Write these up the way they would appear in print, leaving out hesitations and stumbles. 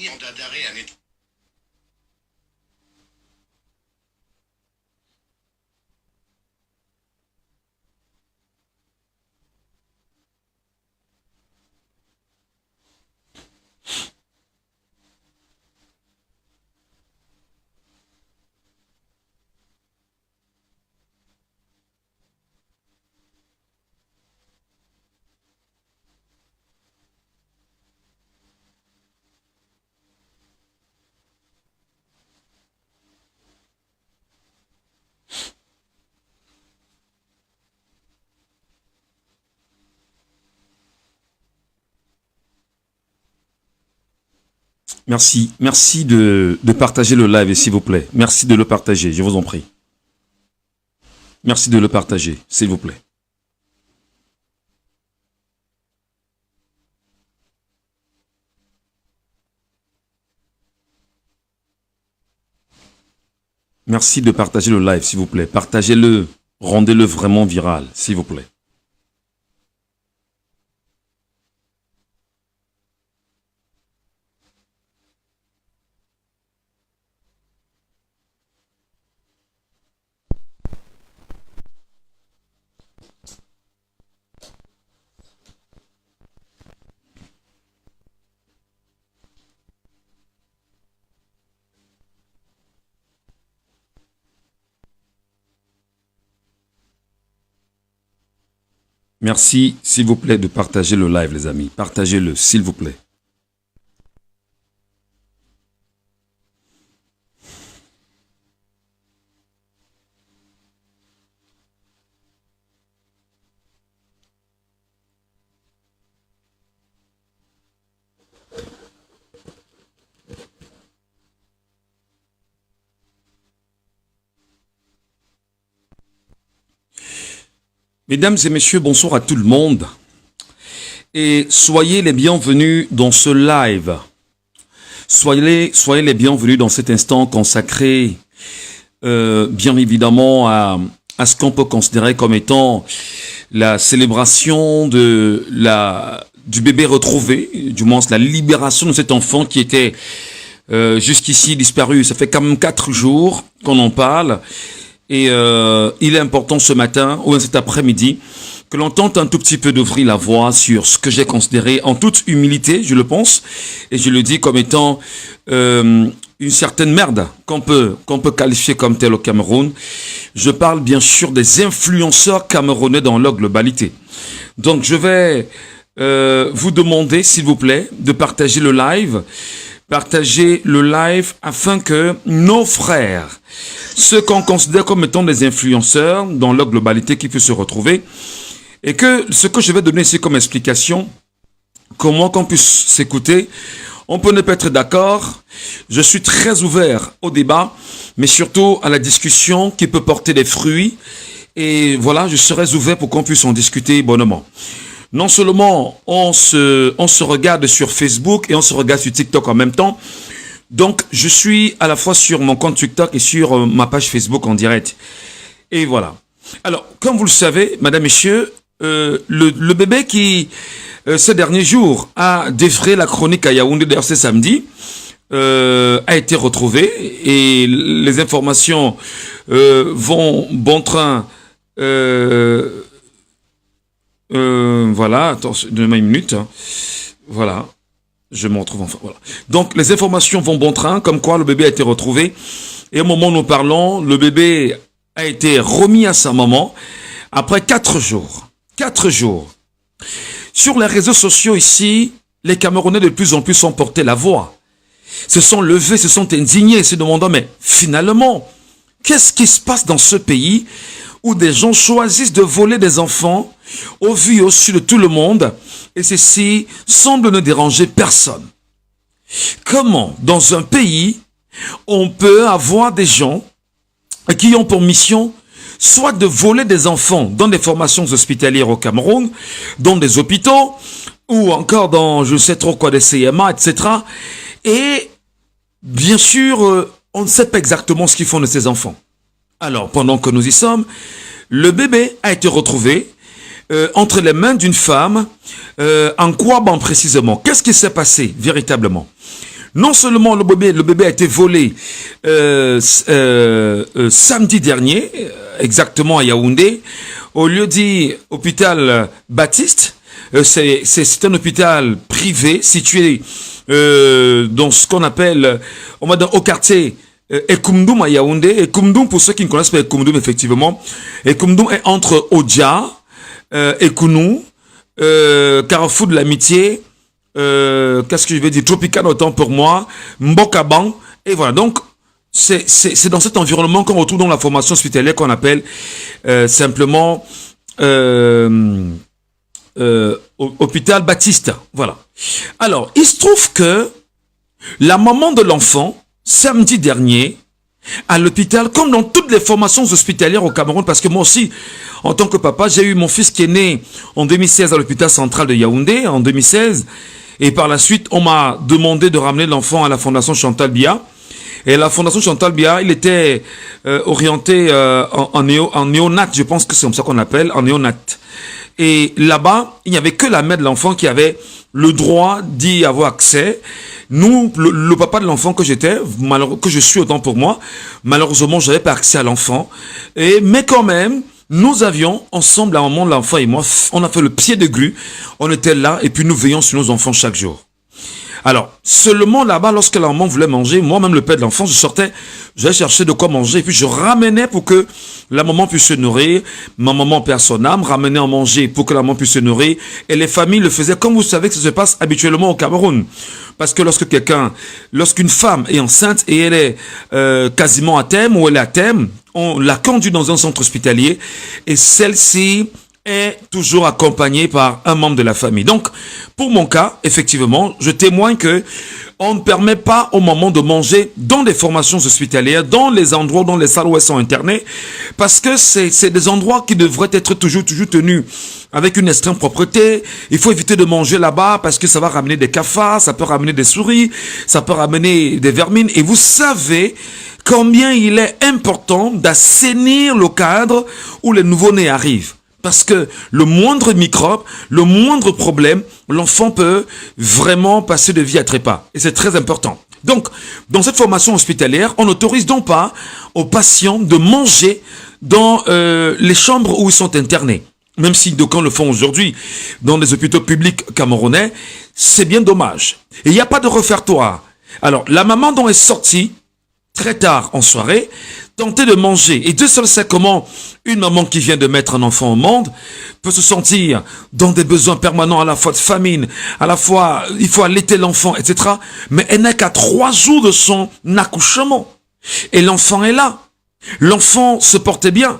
mandat d'arrêt à Merci, merci de partager le live, s'il vous plaît. Merci de le partager, je vous en prie. Merci de le partager, s'il vous plaît. Merci de partager le live, s'il vous plaît. Partagez-le, rendez-le vraiment viral, s'il vous plaît. Merci, s'il vous plaît, de partager le live, les amis. Partagez-le, s'il vous plaît. Mesdames et messieurs, bonsoir à tout le monde. Et soyez les bienvenus dans ce live. Soyez les bienvenus dans cet instant consacré, bien évidemment, à ce qu'on peut considérer comme étant la célébration du bébé retrouvé, du moins la libération de cet enfant qui était jusqu'ici disparu. Ça fait quand même 4 jours qu'on en parle. Et il est important ce matin, ou cet après-midi, que l'on tente un tout petit peu d'ouvrir la voie sur ce que j'ai considéré en toute humilité, je le pense, et je le dis comme étant une certaine merde qu'on peut qualifier comme tel au Cameroun. Je parle bien sûr des influenceurs camerounais dans leur globalité. Donc je vais vous demander, s'il vous plaît, de partager le live. Partager le live afin que nos frères, ceux qu'on considère comme étant des influenceurs dans leur globalité qui puissent se retrouver, et que ce que je vais donner ici comme explication, comment qu'on puisse s'écouter, on peut ne pas être d'accord, je suis très ouvert au débat, mais surtout à la discussion qui peut porter des fruits, et voilà, je serai ouvert pour qu'on puisse en discuter bonnement. Non seulement on se regarde sur Facebook et on se regarde sur TikTok en même temps. Donc, je suis à la fois sur mon compte TikTok et sur ma page Facebook en direct. Et voilà. Alors, comme vous le savez, mesdames, messieurs, le bébé qui, ces derniers jours, a défrayé la chronique à Yaoundé, d'ailleurs c'est samedi, a été retrouvé. Et les informations vont bon train... voilà, attends, donnez-moi une minute. Voilà, je me retrouve enfin. Voilà. Donc, les informations vont bon train, comme quoi le bébé a été retrouvé. Et au moment où nous parlons, le bébé a été remis à sa maman après 4 jours. 4 jours. Sur les réseaux sociaux ici, les Camerounais de plus en plus ont porté la voix. Se sont levés, se sont indignés, se demandant, mais finalement, qu'est-ce qui se passe dans ce pays où des gens choisissent de voler des enfants au vu et au su de tout le monde, et ceci semble ne déranger personne. Comment, dans un pays, on peut avoir des gens qui ont pour mission soit de voler des enfants dans des formations hospitalières au Cameroun, dans des hôpitaux, ou encore dans je ne sais trop quoi, des CMA, etc. Et bien sûr, on ne sait pas exactement ce qu'ils font de ces enfants. Alors, pendant que nous y sommes, le bébé a été retrouvé entre les mains d'une femme en Kouaban précisément. Qu'est-ce qui s'est passé véritablement? Non seulement le bébé a été volé samedi dernier, exactement à Yaoundé, au lieu dit hôpital Baptiste. C'est un hôpital privé situé dans ce qu'on appelle, on va dire, au quartier Ekoumdoum à Yaoundé. Ekoumdoum, pour ceux qui ne connaissent pas Ekoumdoum, effectivement, Ekoumdoum est entre Odja, Ekounou, Carrefour de l'Amitié, qu'est-ce que je vais dire, Tropical autant pour moi, Mbokabang, et voilà. Donc, c'est dans cet environnement qu'on retrouve dans la formation hospitalière qu'on appelle simplement hôpital Baptiste. Voilà. Alors, il se trouve que la maman de l'enfant, samedi dernier, à l'hôpital, comme dans toutes les formations hospitalières au Cameroun, parce que moi aussi, en tant que papa, j'ai eu mon fils qui est né en 2016 à l'hôpital central de Yaoundé, en 2016, et par la suite, on m'a demandé de ramener l'enfant à la fondation Chantal Biya. Et la fondation Chantal Biya, il était orienté en néonat, je pense que c'est comme ça qu'on appelle, en néonat. Et là-bas, il n'y avait que la mère de l'enfant qui avait le droit d'y avoir accès. Nous, le papa de l'enfant que j'étais, que je suis autant pour moi, malheureusement, je n'avais pas accès à l'enfant. Mais quand même, nous avions ensemble, à un moment, l'enfant et moi, on a fait le pied de grue. On était là et puis nous veillons sur nos enfants chaque jour. Alors, seulement là-bas, lorsque la maman voulait manger, moi-même le père de l'enfant, je sortais, j'allais chercher de quoi manger, et puis je ramenais pour que la maman puisse se nourrir, ma maman perd son âme, ramenait à manger pour que la maman puisse se nourrir, et les familles le faisaient comme vous savez que ça se passe habituellement au Cameroun. Parce que lorsqu'une femme est enceinte et elle est quasiment à terme, ou elle est à terme, on la conduit dans un centre hospitalier, et celle-ci est toujours accompagné par un membre de la famille. Donc, pour mon cas, effectivement, je témoigne que on ne permet pas au moment de manger dans des formations hospitalières, dans les endroits, dans les salles où elles sont internées, parce que c'est des endroits qui devraient être toujours tenus avec une extrême propreté. Il faut éviter de manger là-bas parce que ça va ramener des cafards, ça peut ramener des souris, ça peut ramener des vermines. Et vous savez combien il est important d'assainir le cadre où les nouveau-nés arrivent. Parce que le moindre microbe, le moindre problème, l'enfant peut vraiment passer de vie à trépas. Et c'est très important. Donc, dans cette formation hospitalière, on n'autorise donc pas aux patients de manger dans les chambres où ils sont internés. Même si d'aucuns le font aujourd'hui dans les hôpitaux publics camerounais, c'est bien dommage. Et il n'y a pas de réfectoire. Alors, la maman dont est sortie très tard en soirée, tenter de manger. Et Dieu seul sait comment une maman qui vient de mettre un enfant au monde peut se sentir dans des besoins permanents, à la fois de famine, à la fois il faut allaiter l'enfant, etc. Mais elle n'est qu'à 3 jours de son accouchement. Et l'enfant est là. L'enfant se portait bien.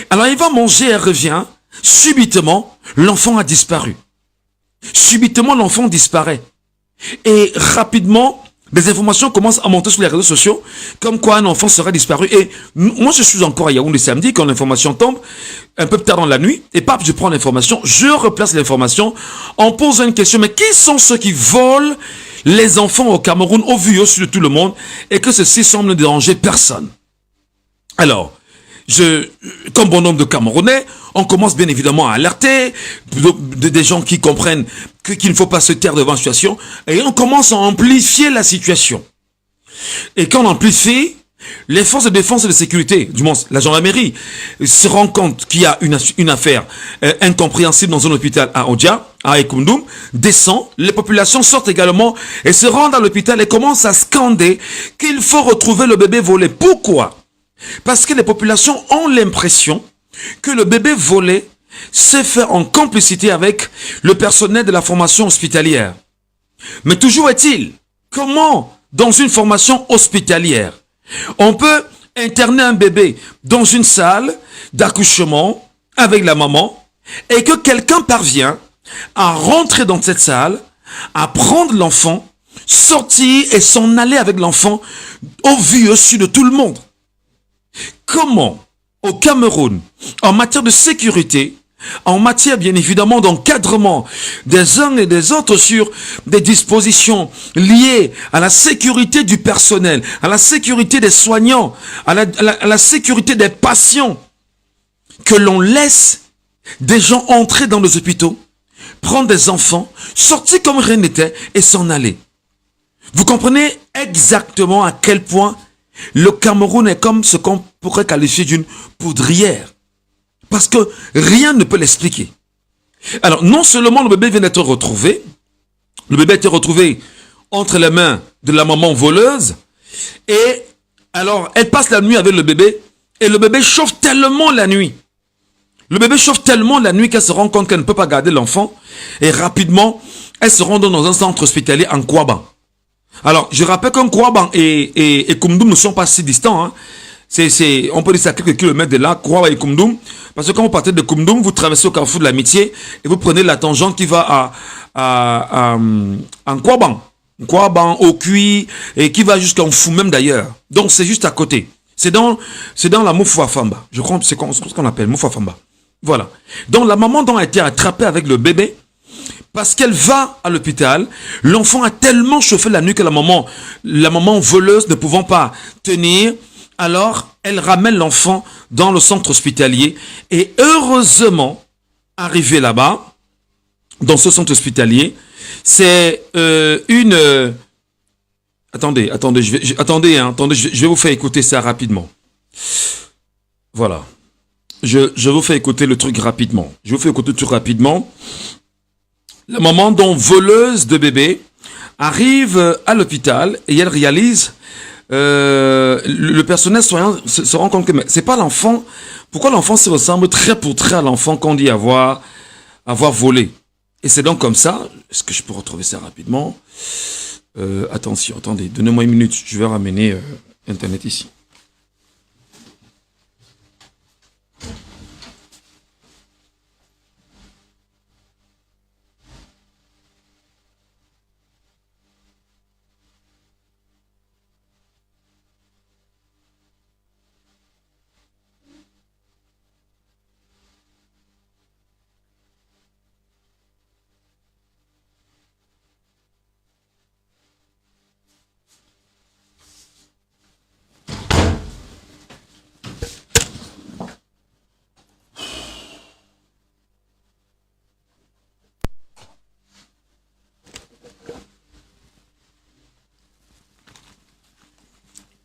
Alors il va manger, elle revient. Subitement, l'enfant a disparu. Subitement, l'enfant disparaît. Et rapidement, des informations commencent à monter sur les réseaux sociaux, comme quoi un enfant serait disparu. Et moi, je suis encore à Yaoundé samedi, quand l'information tombe, un peu tard dans la nuit, et paf, je prends l'information, je replace l'information, en posant une question, mais qui sont ceux qui volent les enfants au Cameroun, au vu aussi de tout le monde, et que ceci semble ne déranger personne? Alors, comme bon nombre de Camerounais, on commence bien évidemment à alerter des gens qui comprennent qu'il ne faut pas se taire devant la situation, et on commence à amplifier la situation. Et quand on amplifie, les forces de défense et de sécurité, du moins la gendarmerie, se rendent compte qu'il y a une affaire incompréhensible dans un hôpital à Odja, à Ekoumdoum, descend, les populations sortent également et se rendent à l'hôpital et commencent à scander qu'il faut retrouver le bébé volé. Pourquoi? Parce que les populations ont l'impression que le bébé volé s'est fait en complicité avec le personnel de la formation hospitalière. Mais toujours est-il, comment, dans une formation hospitalière, on peut interner un bébé dans une salle d'accouchement avec la maman et que quelqu'un parvient à rentrer dans cette salle, à prendre l'enfant, sortir et s'en aller avec l'enfant au vu et au su de tout le monde? Comment, au Cameroun, en matière de sécurité, en matière bien évidemment d'encadrement des uns et des autres sur des dispositions liées à la sécurité du personnel, à la sécurité des soignants, à la sécurité des patients, que l'on laisse des gens entrer dans les hôpitaux, prendre des enfants, sortir comme rien n'était et s'en aller? Vous comprenez exactement à quel point le Cameroun est comme ce qu'on pourrait qualifier d'une poudrière. Parce que rien ne peut l'expliquer. Alors, non seulement le bébé vient d'être retrouvé, le bébé a été retrouvé entre les mains de la maman voleuse, et alors, elle passe la nuit avec le bébé, et le bébé chauffe tellement la nuit. Le bébé chauffe tellement la nuit qu'elle se rend compte qu'elle ne peut pas garder l'enfant, et rapidement, elle se rend dans un centre hospitalier en Kouaban. Alors, je rappelle qu'un Kouaban et Koumdoum ne sont pas si distants. Hein. On peut dire ça à quelques kilomètres de là, Kouaban et Koumdoum. Parce que quand vous partez de Koumdoum, vous traversez au carrefour de l'Amitié et vous prenez la tangente qui va en Kouaban. Kouaban, au Cuy, et qui va jusqu'à Fou même d'ailleurs. Donc, c'est juste à côté. C'est dans la Moufouafamba. Je crois que c'est ce qu'on appelle Moufouafamba. Voilà. Donc, la maman a été attrapée avec le bébé. Parce qu'elle va à l'hôpital, l'enfant a tellement chauffé la nuit que la maman voleuse ne pouvant pas tenir, alors elle ramène l'enfant dans le centre hospitalier et heureusement, arrivé là-bas, dans ce centre hospitalier, c'est attendez, je vais vous faire écouter ça rapidement. Voilà. Je vous fais écouter le truc rapidement. La maman, donc voleuse de bébé, arrive à l'hôpital et elle réalise, le personnel soignant se rend compte que c'est pas l'enfant. Pourquoi l'enfant se ressemble trait pour trait à l'enfant qu'on dit avoir volé? Et c'est donc comme ça. Est-ce que je peux retrouver ça rapidement? Attention, attendez, donnez-moi une minute. Je vais ramener Internet ici.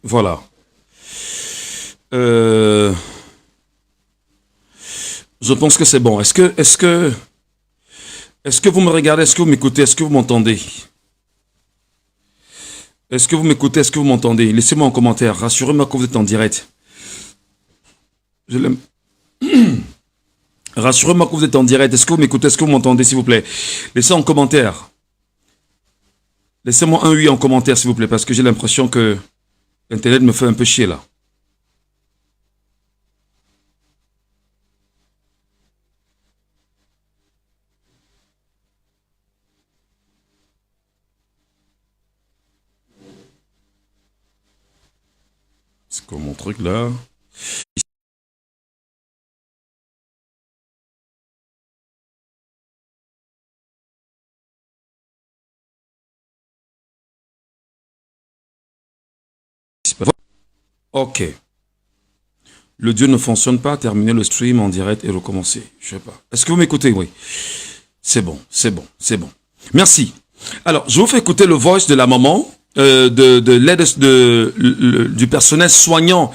Voilà. Je pense que c'est bon. Est-ce que vous me regardez? Est-ce que vous m'écoutez? Est-ce que vous m'entendez? Est-ce que vous m'écoutez? Est-ce que vous m'entendez? Laissez-moi un commentaire. Rassurez-moi que vous êtes en direct. Je l'aime. Rassurez-moi que vous êtes en direct. Est-ce que vous m'écoutez? Est-ce que vous m'entendez, s'il vous plaît? Laissez un commentaire. Laissez-moi un oui en commentaire, s'il vous plaît, parce que j'ai l'impression que Internet me fait un peu chier, là. C'est quoi mon truc, là? Ok. Le Dieu ne fonctionne pas, terminer le stream en direct et recommencer. Je sais pas. Est-ce que vous m'écoutez? Oui. C'est bon, c'est bon, c'est bon. Merci. Alors, je vous fais écouter le voice de la maman, de l'aide du personnel soignant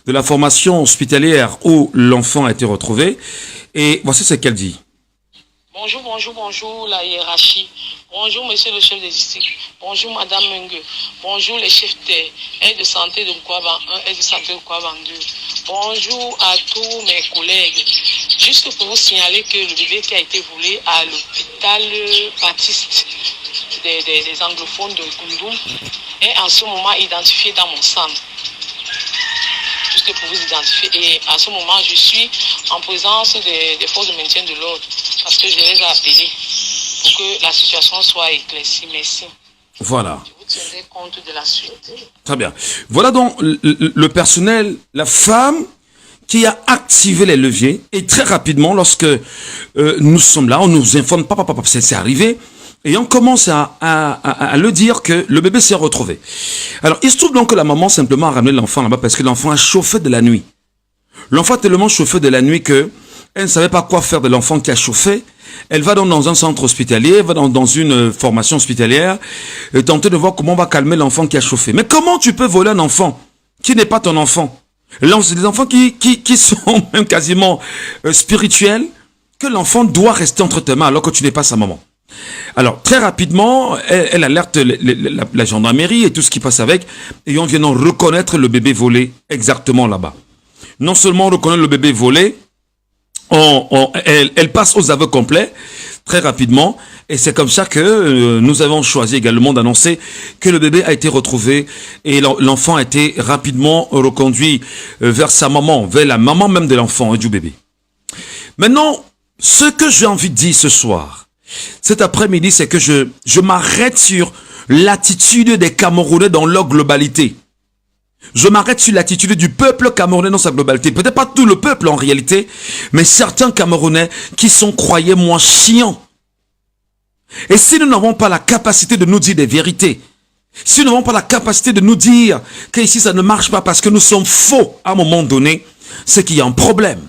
de la formation hospitalière où l'enfant a été retrouvé. Et voici ce qu'elle dit. Bonjour, bonjour, bonjour la hiérarchie. Bonjour monsieur le chef de district. Bonjour madame Mengue. Bonjour les chefs d'aide de santé de Kouaban 1 et de santé de Kouaban 2. Bonjour à tous mes collègues. Juste pour vous signaler que le bébé qui a été volé à l'hôpital Baptiste des anglophones de Koumdoum est en ce moment identifié dans mon centre. Juste pour vous identifier. Et à ce moment, je suis en présence des forces de maintien de l'ordre parce que je les ai appelés pour que la situation soit éclaircie. Merci. Voilà. Je vous tiendrai compte de la suite. Très bien. Voilà donc le personnel, la femme qui a activé les leviers et très rapidement, lorsque nous sommes là, on nous informe, papa, c'est arrivé. Et on commence à le dire que le bébé s'est retrouvé. Alors, il se trouve donc que la maman simplement a ramené l'enfant là-bas parce que l'enfant a chauffé de la nuit. L'enfant a tellement chauffé de la nuit que elle ne savait pas quoi faire de l'enfant qui a chauffé. Elle va donc dans un centre hospitalier, elle va dans une formation hospitalière, et tenter de voir comment on va calmer l'enfant qui a chauffé. Mais comment tu peux voler un enfant qui n'est pas ton enfant? C'est des enfants qui sont même quasiment spirituels, que l'enfant doit rester entre tes mains alors que tu n'es pas sa maman. Alors, très rapidement, elle alerte la gendarmerie et tout ce qui passe avec, et on vient donc reconnaître le bébé volé exactement là-bas. Non seulement on reconnaît le bébé volé, elle passe aux aveux complets très rapidement, et c'est comme ça que nous avons choisi également d'annoncer que le bébé a été retrouvé et l'enfant a été rapidement reconduit vers sa maman, vers la maman même de l'enfant et du bébé. Maintenant, ce que j'ai envie de dire ce soir, cet après-midi, c'est que je m'arrête sur l'attitude des Camerounais dans leur globalité. Je m'arrête sur l'attitude du peuple camerounais dans sa globalité. Peut-être pas tout le peuple en réalité, mais certains Camerounais qui sont, croyez-moi, chiants. Et si nous n'avons pas la capacité de nous dire des vérités, si nous n'avons pas la capacité de nous dire qu'ici ça ne marche pas parce que nous sommes faux à un moment donné, c'est qu'il y a un problème.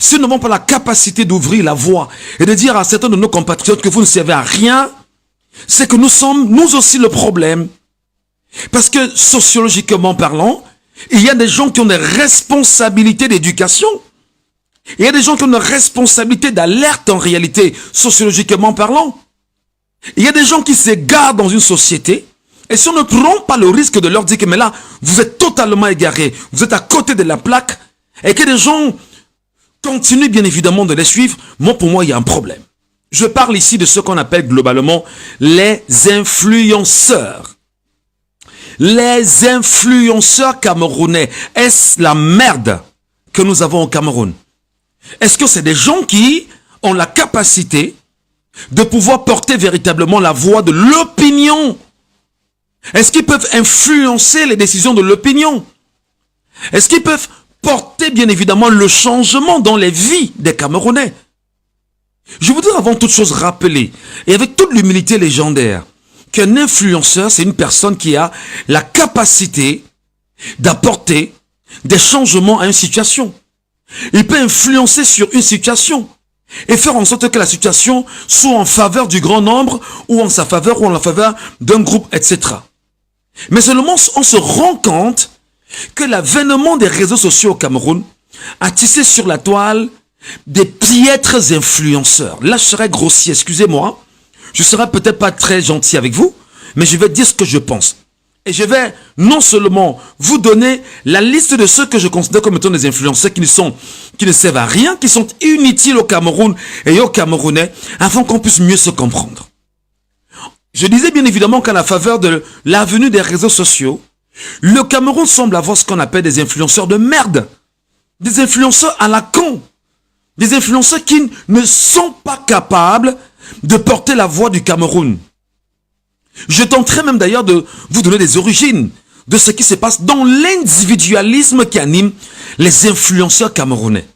Si nous n'avons pas la capacité d'ouvrir la voie et de dire à certains de nos compatriotes que vous ne servez à rien, c'est que nous sommes, nous aussi, le problème. Parce que, sociologiquement parlant, il y a des gens qui ont des responsabilités d'éducation. Il y a des gens qui ont des responsabilités d'alerte en réalité, sociologiquement parlant. Il y a des gens qui s'égarent dans une société. Et si on ne prend pas le risque de leur dire que mais là, vous êtes totalement égarés, vous êtes à côté de la plaque, et que des gens continuent bien évidemment de les suivre, pour moi, il y a un problème. Je parle ici de ce qu'on appelle globalement les influenceurs. Les influenceurs camerounais, est-ce la merde que nous avons au Cameroun? Est-ce que c'est des gens qui ont la capacité de pouvoir porter véritablement la voix de l'opinion? Est-ce qu'ils peuvent influencer les décisions de l'opinion? Est-ce qu'ils peuvent porter bien évidemment le changement dans les vies des Camerounais? Je voudrais avant toute chose rappeler, et avec toute l'humilité légendaire, qu'un influenceur, c'est une personne qui a la capacité d'apporter des changements à une situation. Il peut influencer sur une situation et faire en sorte que la situation soit en faveur du grand nombre ou en sa faveur ou en la faveur d'un groupe, etc. Mais seulement on se rend compte que l'avènement des réseaux sociaux au Cameroun a tissé sur la toile des piètres influenceurs. Là, je serais grossier, excusez-moi. Je ne serai peut-être pas très gentil avec vous, mais je vais dire ce que je pense. Et je vais non seulement vous donner la liste de ceux que je considère comme étant des influenceurs qui ne servent à rien, qui sont inutiles au Cameroun et aux Camerounais, afin qu'on puisse mieux se comprendre. Je disais bien évidemment qu'à la faveur de l'avenue des réseaux sociaux, le Cameroun semble avoir ce qu'on appelle des influenceurs de merde. Des influenceurs à la con. Des influenceurs qui ne sont pas capables de porter la voix du Cameroun. Je tenterai même d'ailleurs de vous donner des origines de ce qui se passe dans l'individualisme qui anime les influenceurs camerounais.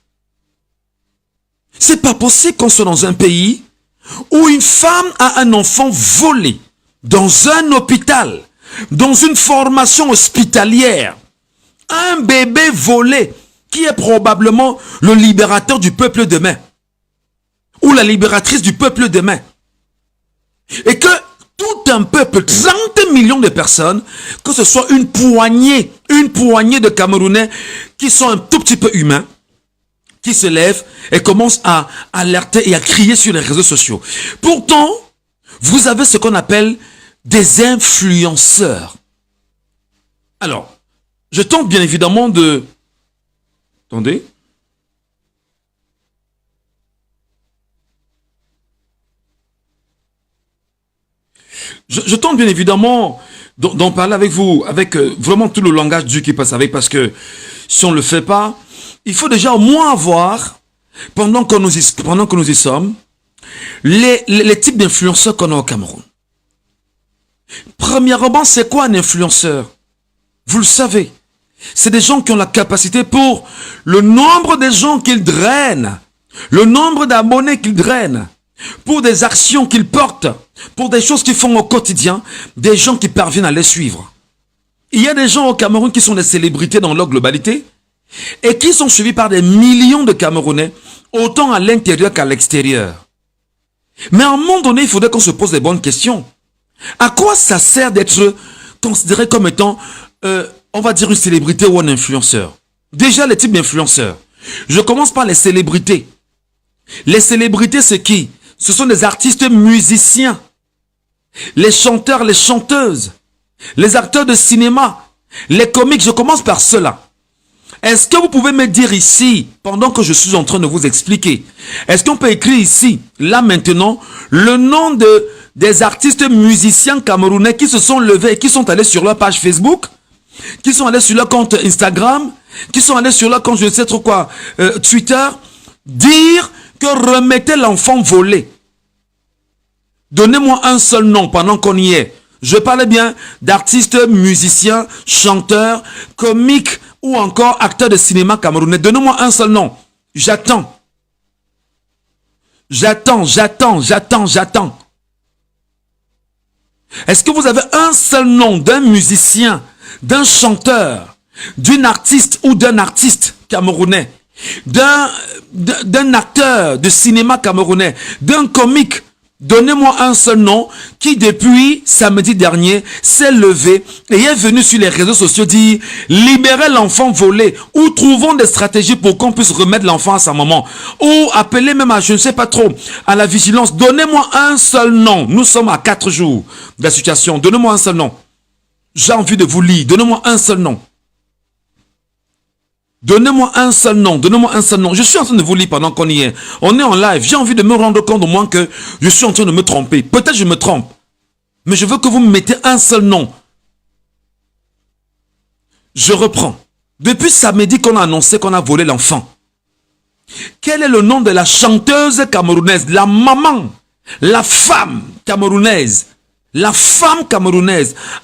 C'est pas possible qu'on soit dans un pays où une femme a un enfant volé dans un hôpital, dans une formation hospitalière, un bébé volé qui est probablement le libérateur du peuple demain ou la libératrice du peuple demain. Et que tout un peuple, 30 millions de personnes, que ce soit une poignée de Camerounais qui sont un tout petit peu humains, qui se lèvent et commencent à alerter et à crier sur les réseaux sociaux. Pourtant, vous avez ce qu'on appelle des influenceurs. Alors, je tente bien évidemment de... Attendez. Je tente bien évidemment d'en parler avec vous, avec vraiment tout le langage du qui passe avec, parce que si on ne le fait pas, il faut déjà au moins avoir, pendant que nous y sommes, les types d'influenceurs qu'on a au Cameroun. Premièrement, c'est quoi un influenceur? Vous le savez, c'est des gens qui ont la capacité pour le nombre de gens qu'ils drainent, le nombre d'abonnés qu'ils drainent, pour des actions qu'ils portent, pour des choses qu'ils font au quotidien, des gens qui parviennent à les suivre. Il y a des gens au Cameroun qui sont des célébrités dans leur globalité et qui sont suivis par des millions de Camerounais, autant à l'intérieur qu'à l'extérieur. Mais à un moment donné, il faudrait qu'on se pose les bonnes questions. À quoi ça sert d'être considéré comme étant, on va dire, une célébrité ou un influenceur? Déjà, les types d'influenceurs. Je commence par les célébrités. Les célébrités, c'est qui? Ce sont des artistes musiciens. Les chanteurs, les chanteuses. Les acteurs de cinéma. Les comiques, je commence par cela. Est-ce que vous pouvez me dire ici, pendant que je suis en train de vous expliquer, est-ce qu'on peut écrire ici, là maintenant, le nom des artistes musiciens camerounais qui se sont levés et qui sont allés sur leur page Facebook, qui sont allés sur leur compte Instagram, qui sont allés sur leur compte je ne sais trop quoi, Twitter, dire que remettez l'enfant volé. Donnez-moi un seul nom pendant qu'on y est. Je parlais bien d'artistes, musiciens, chanteurs, comiques ou encore acteurs de cinéma camerounais. Donnez-moi un seul nom. J'attends. J'attends. Est-ce que vous avez un seul nom d'un musicien, d'un chanteur, d'une artiste ou d'un artiste camerounais, d'un acteur de cinéma camerounais, d'un comique? Donnez-moi un seul nom qui depuis samedi dernier s'est levé et est venu sur les réseaux sociaux dire libérez l'enfant volé ou trouvons des stratégies pour qu'on puisse remettre l'enfant à sa maman ou appelez même à je ne sais pas trop à la vigilance. Donnez-moi un seul nom. Nous sommes à 4 jours de la situation. Donnez-moi un seul nom. J'ai envie de vous lire. Donnez-moi un seul nom. Donnez-moi un seul nom, donnez-moi un seul nom. Je suis en train de vous lire pendant qu'on y est. On est en live. J'ai envie de me rendre compte au moins que je suis en train de me tromper. Peut-être je me trompe. Mais je veux que vous me mettez un seul nom. Je reprends. Depuis samedi qu'on a annoncé qu'on a volé l'enfant. Quel est le nom de la chanteuse camerounaise, la maman, la femme camerounaise,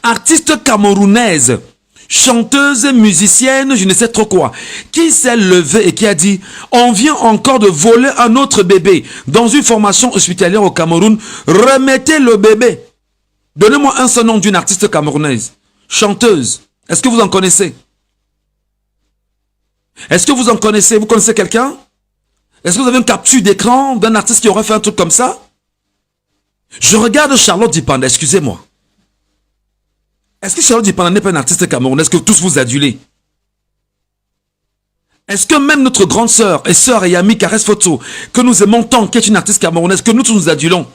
artiste camerounaise, chanteuse, musicienne, je ne sais trop quoi, qui s'est levée et qui a dit on vient encore de voler un autre bébé dans une formation hospitalière au Cameroun, remettez le bébé. Donnez-moi un seul nom d'une artiste camerounaise, chanteuse. Est-ce que vous en connaissez? Est-ce que vous en connaissez? Vous connaissez quelqu'un? Est-ce que vous avez une capture d'écran d'un artiste qui aurait fait un truc comme ça? Je regarde Charlotte Dipanda, excusez-moi. Est-ce que Charlotte Dipanda n'est pas un artiste camerounais? Est-ce que tous vous adulez? Est-ce que même notre grande sœur et amie Caresse Photo, que nous aimons tant, qui est une artiste camerounaise, que nous tous nous adulons?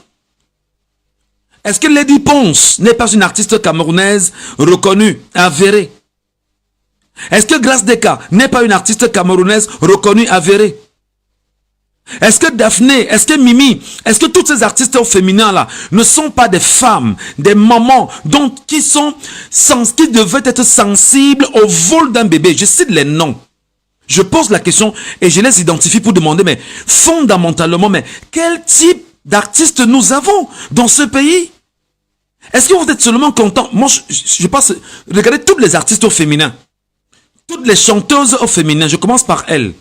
Est-ce que Lady Ponce n'est pas une artiste camerounaise reconnue, avérée? Est-ce que Grace Deka n'est pas une artiste camerounaise reconnue, avérée? Est-ce que Daphné, est-ce que Mimi, est-ce que tous ces artistes féminins là ne sont pas des femmes, des mamans qui devaient être sensibles au vol d'un bébé? Je cite les noms. Je pose la question et je les identifie pour demander, mais fondamentalement, mais quel type d'artistes nous avons dans ce pays? Est-ce que vous êtes seulement content? Moi, je passe, regardez tous les artistes au féminin, toutes les chanteuses au féminin, je commence par elles,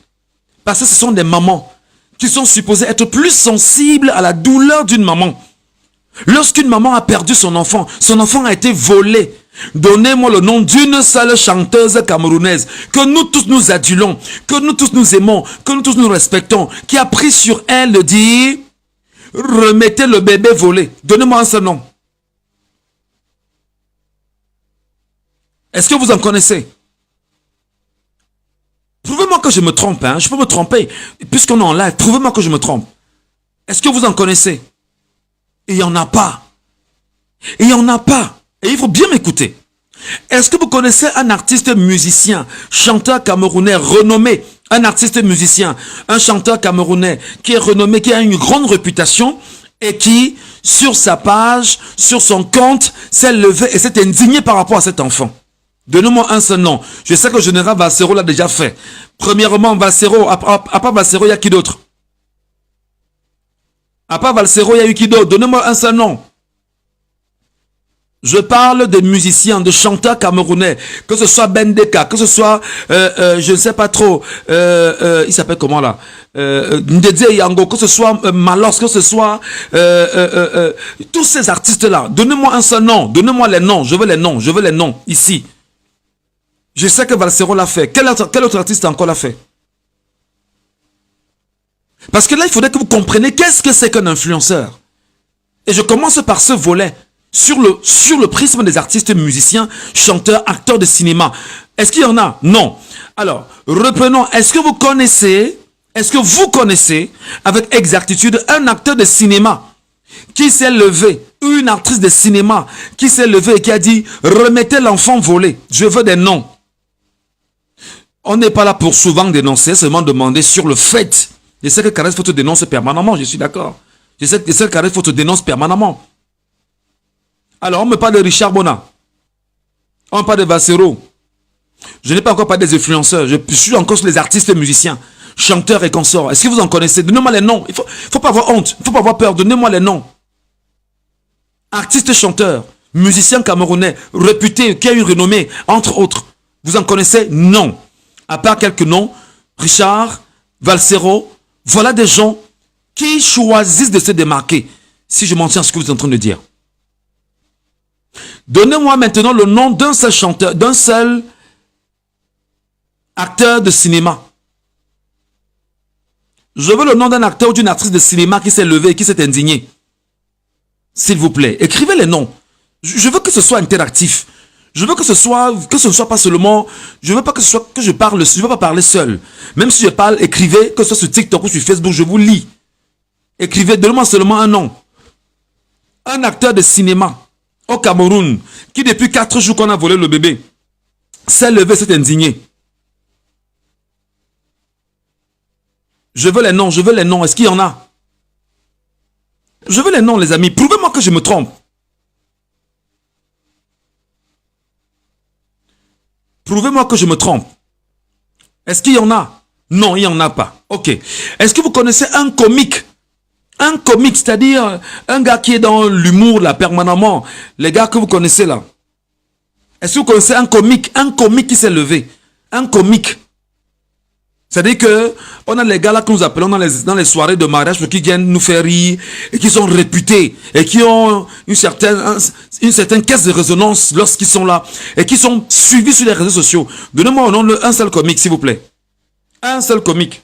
parce que ce sont des mamans qui sont supposés être plus sensibles à la douleur d'une maman. Lorsqu'une maman a perdu son enfant a été volé. Donnez-moi le nom d'une seule chanteuse camerounaise que nous tous nous adulons, que nous tous nous aimons, que nous tous nous respectons, qui a pris sur elle de dire remettez le bébé volé. Donnez-moi un seul nom. Est-ce que vous en connaissez? Prouvez-moi que je me trompe, hein. Je peux me tromper. Puisqu'on est en live, prouvez-moi que je me trompe. Est-ce que vous en connaissez? Il n'y en a pas. Il n'y en a pas. Et il faut bien m'écouter. Est-ce que vous connaissez un artiste musicien, chanteur camerounais renommé, un artiste musicien, un chanteur camerounais qui est renommé, qui a une grande réputation et qui, sur sa page, sur son compte, s'est levé et s'est indigné par rapport à cet enfant? Donnez-moi un seul nom. Je sais que le général Valsero l'a déjà fait. Premièrement, Valsero, à part Valsero, il y a qui d'autre? À part Valsero, il y a eu qui d'autre? Donnez-moi un seul nom. Je parle de musiciens, de chanteurs camerounais, que ce soit Bendeka, que ce soit, je ne sais pas trop, il s'appelle comment là, Ndedze Yango, que ce soit Malos, que ce soit tous ces artistes-là. Donnez-moi un seul nom, donnez-moi les noms, je veux les noms, ici. Je sais que Valsero l'a fait. Quel autre artiste encore l'a fait? Parce que là, il faudrait que vous compreniez qu'est-ce que c'est qu'un influenceur. Et je commence par ce volet sur le prisme des artistes, musiciens, chanteurs, acteurs de cinéma. Est-ce qu'il y en a? Non. Alors, reprenons. Est-ce que vous connaissez avec exactitude un acteur de cinéma qui s'est levé, une actrice de cinéma qui s'est levée et qui a dit « Remettez l'enfant volé, je veux des noms ». On n'est pas là pour souvent dénoncer, seulement demander sur le fait. Je sais que Caresse Photo dénonce permanemment, je suis d'accord. Je sais que Caresse Photo dénonce permanemment. Alors, on me parle de Richard Bona. On me parle de Vassero. Je n'ai pas encore parlé des influenceurs. Je suis encore sur les artistes musiciens, chanteurs et consorts. Est-ce que vous en connaissez? Donnez-moi les noms. Il faut pas avoir honte. Il ne faut pas avoir peur. Donnez-moi les noms. Artistes, chanteurs, musiciens camerounais, réputés, qui a une renommée, entre autres. Vous en connaissez? Non. À part quelques noms, Richard, Valsero, voilà des gens qui choisissent de se démarquer. Si je m'en tiens à ce que vous êtes en train de dire. Donnez-moi maintenant le nom d'un seul chanteur, d'un seul acteur de cinéma. Je veux le nom d'un acteur ou d'une actrice de cinéma qui s'est levé et qui s'est indigné. S'il vous plaît, écrivez les noms. Je veux que ce soit interactif. Je veux que ce ne soit pas seulement, je veux pas que ce soit que je parle, je veux pas parler seul. Même si je parle, écrivez, que ce soit sur TikTok ou sur Facebook, je vous lis. Écrivez, donnez-moi seulement un nom. Un acteur de cinéma au Cameroun, qui depuis 4 jours qu'on a volé le bébé, s'est levé, s'est indigné. Je veux les noms, est-ce qu'il y en a? Je veux les noms, les amis, prouvez-moi que je me trompe. Prouvez-moi que je me trompe. Est-ce qu'il y en a? Non, il n'y en a pas. Ok. Est-ce que vous connaissez un comique? Un comique, c'est-à-dire un gars qui est dans l'humour là, permanemment. Les gars que vous connaissez là. Est-ce que vous connaissez un comique? Un comique qui s'est levé. Un comique. C'est-à-dire que on a les gars là que nous appelons dans les soirées de mariage qui viennent nous faire rire et qui sont réputés et qui ont une certaine caisse de résonance lorsqu'ils sont là et qui sont suivis sur les réseaux sociaux. Donnez-moi au nom d'un seul comique, s'il vous plaît. Un seul comique.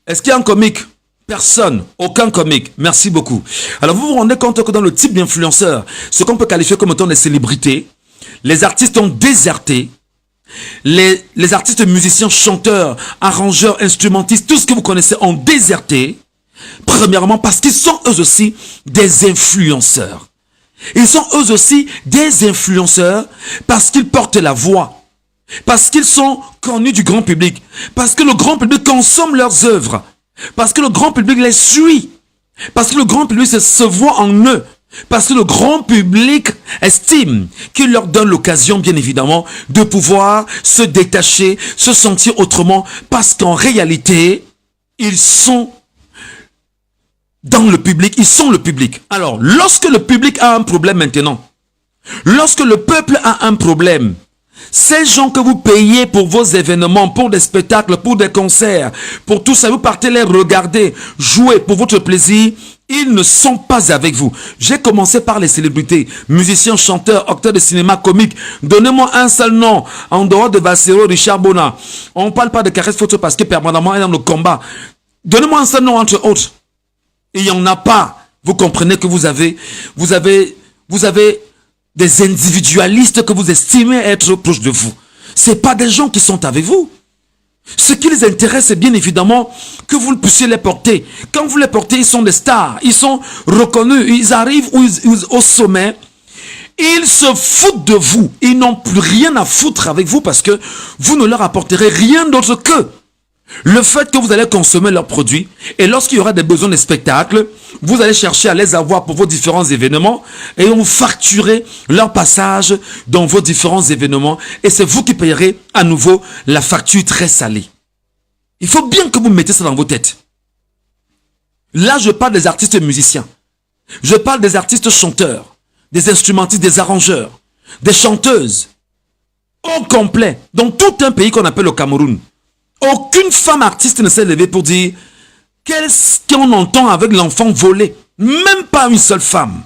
Est-ce qu'il y a un comique? Personne, aucun comique. Merci beaucoup. Alors vous vous rendez compte que dans le type d'influenceurs, ce qu'on peut qualifier comme étant des célébrités, les artistes ont déserté. Les artistes musiciens, chanteurs, arrangeurs, instrumentistes, tout ce que vous connaissez ont déserté. Premièrement parce qu'ils sont eux aussi des influenceurs. Ils sont eux aussi des influenceurs parce qu'ils portent la voix. Parce qu'ils sont connus du grand public. Parce que le grand public consomme leurs œuvres. Parce que le grand public les suit. Parce que le grand public se voit en eux. Parce que le grand public estime qu'il leur donne l'occasion, bien évidemment, de pouvoir se détacher, se sentir autrement. Parce qu'en réalité, ils sont dans le public, ils sont le public. Alors, lorsque le public a un problème maintenant, lorsque le peuple a un problème, ces gens que vous payez pour vos événements, pour des spectacles, pour des concerts, pour tout ça, vous partez les regarder, jouer pour votre plaisir, ils ne sont pas avec vous. J'ai commencé par les célébrités, musiciens, chanteurs, acteurs de cinéma, comiques. Donnez-moi un seul nom, en dehors de Vassero, Richard Bona. On ne parle pas de Caresse Photo parce que permanemment elle est dans le combat. Donnez-moi un seul nom entre autres. Il n'y en a pas. Vous comprenez que vous avez des individualistes que vous estimez être proches de vous. Ce pas des gens qui sont avec vous. Ce qui les intéresse, c'est bien évidemment que vous puissiez les porter. Quand vous les portez, ils sont des stars. Ils sont reconnus. Ils arrivent au sommet. Ils se foutent de vous. Ils n'ont plus rien à foutre avec vous parce que vous ne leur apporterez rien d'autre que le fait que vous allez consommer leurs produits. Et lorsqu'il y aura des besoins de spectacle, vous allez chercher à les avoir pour vos différents événements et vous facturez leur passage dans vos différents événements et c'est vous qui payerez à nouveau la facture très salée. Il faut bien que vous mettez ça dans vos têtes. Là, je parle des artistes musiciens. Je parle des artistes chanteurs, des instrumentistes, des arrangeurs, des chanteuses. Au complet, dans tout un pays qu'on appelle le Cameroun. Aucune femme artiste ne s'est levée pour dire qu'est-ce qu'on entend avec l'enfant volé. Même pas une seule femme.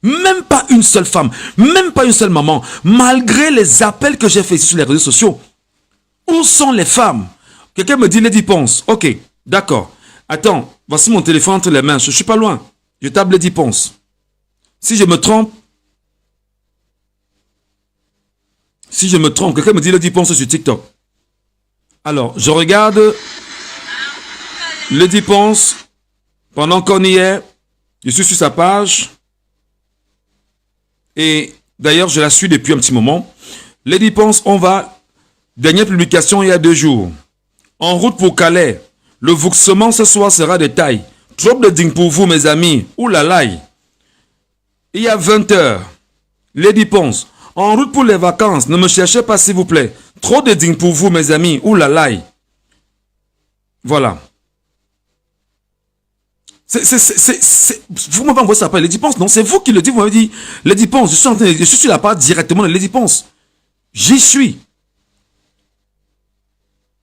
Même pas une seule femme. Même pas une seule maman. Malgré les appels que j'ai faits sur les réseaux sociaux. Où sont les femmes? Quelqu'un me dit Lady Ponce. Ok, d'accord. Attends, voici mon téléphone entre les mains. Je ne suis pas loin. Je tape Lady Ponce. Si je me trompe, quelqu'un me dit Lady Ponce sur TikTok. Alors, je regarde Lady Ponce. Pendant qu'on y est, je suis sur sa page. Et d'ailleurs, je la suis depuis un petit moment. Lady Ponce, on va. Dernière publication il y a 2 jours. En route pour Calais. Le vauxement ce soir sera de taille. Trop de ding pour vous, mes amis. Ouh là là. Il y a 20 h. Lady Ponce. En route pour les vacances. Ne me cherchez pas, s'il vous plaît. Trop de ding pour vous, mes amis. Ouh là là. Voilà. Vous m'avez envoyé ça après Lady Ponce, non? C'est vous qui le dites. Vous m'avez dit Lady Ponce. Je suis sur la page directement de Lady Ponce. J'y suis.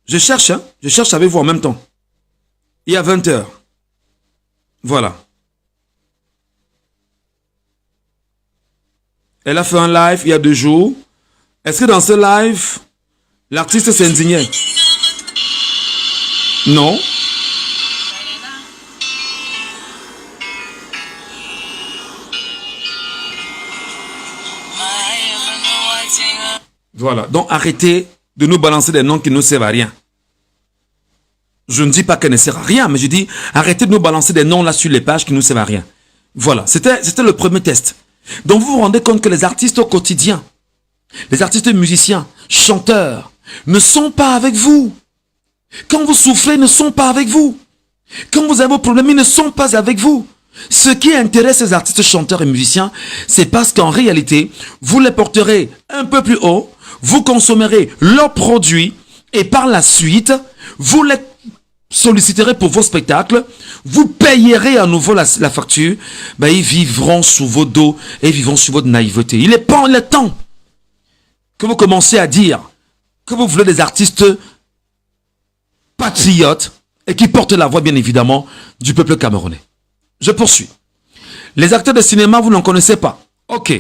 Je cherche, hein. Je cherche avec vous en même temps. Il y a 20 h. Voilà. Elle a fait un live il y a 2 jours. Est-ce que dans ce live, l'artiste s'indignait? Non. Voilà. Donc arrêtez de nous balancer des noms qui ne nous servent à rien. Je ne dis pas qu'elle ne sert à rien, mais je dis arrêtez de nous balancer des noms là sur les pages qui ne nous servent à rien. Voilà. C'était le premier test. Donc vous vous rendez compte que les artistes au quotidien, les artistes musiciens, chanteurs, ne sont pas avec vous. Quand vous souffrez, ils ne sont pas avec vous. Quand vous avez vos problèmes, ils ne sont pas avec vous. Ce qui intéresse les artistes, chanteurs et musiciens, c'est parce qu'en réalité, vous les porterez un peu plus haut, vous consommerez leurs produits et par la suite, vous les solliciterez pour vos spectacles, vous payerez à nouveau la facture, ben ils vivront sous vos dos et vivront sous votre naïveté. Il est temps que vous commencez à dire que vous voulez des artistes patriotes et qui portent la voix bien évidemment du peuple camerounais. Je poursuis. Les acteurs de cinéma, vous n'en connaissez pas. Ok.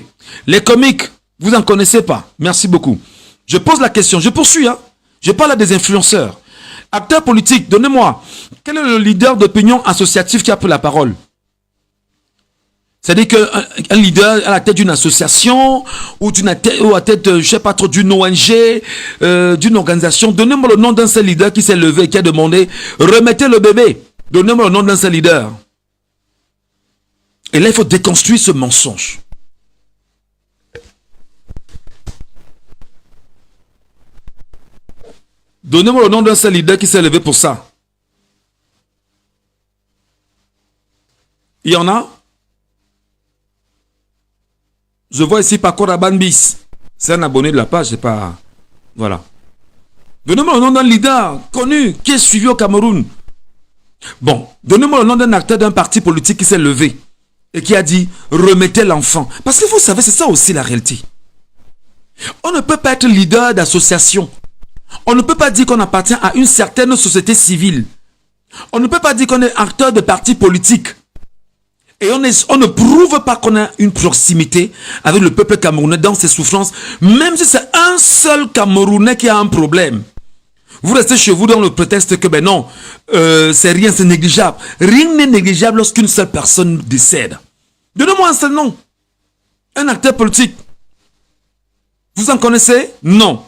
Les comiques, vous n'en connaissez pas. Merci beaucoup. Je pose la question, je poursuis. Hein. Je parle à des influenceurs. Acteurs politiques, donnez-moi. Quel est le leader d'opinion associative qui a pris la parole? C'est-à-dire qu'un leader à la tête d'une association ou à la tête, je ne sais pas trop, d'une ONG, d'une organisation. Donnez-moi le nom d'un seul leader qui s'est levé et qui a demandé « Remettez le bébé ». Donnez-moi le nom d'un seul leader. Et là, il faut déconstruire ce mensonge. Donnez-moi le nom d'un seul leader qui s'est levé pour ça. Il y en a? Je vois ici Paco Rabanbis. C'est un abonné de la page, c'est pas... Voilà. Donnez-moi le nom d'un leader connu qui est suivi au Cameroun. Bon, donnez-moi le nom d'un acteur d'un parti politique qui s'est levé et qui a dit « Remettez l'enfant ». Parce que vous savez, c'est ça aussi la réalité. On ne peut pas être leader d'association. On ne peut pas dire qu'on appartient à une certaine société civile. On ne peut pas dire qu'on est acteur de parti politique. Et on ne prouve pas qu'on a une proximité avec le peuple camerounais dans ses souffrances, même si c'est un seul Camerounais qui a un problème. Vous restez chez vous dans le prétexte que, ben non, c'est rien, c'est négligeable. Rien n'est négligeable lorsqu'une seule personne décède. Donnez-moi un seul nom. Un acteur politique. Vous en connaissez? Non.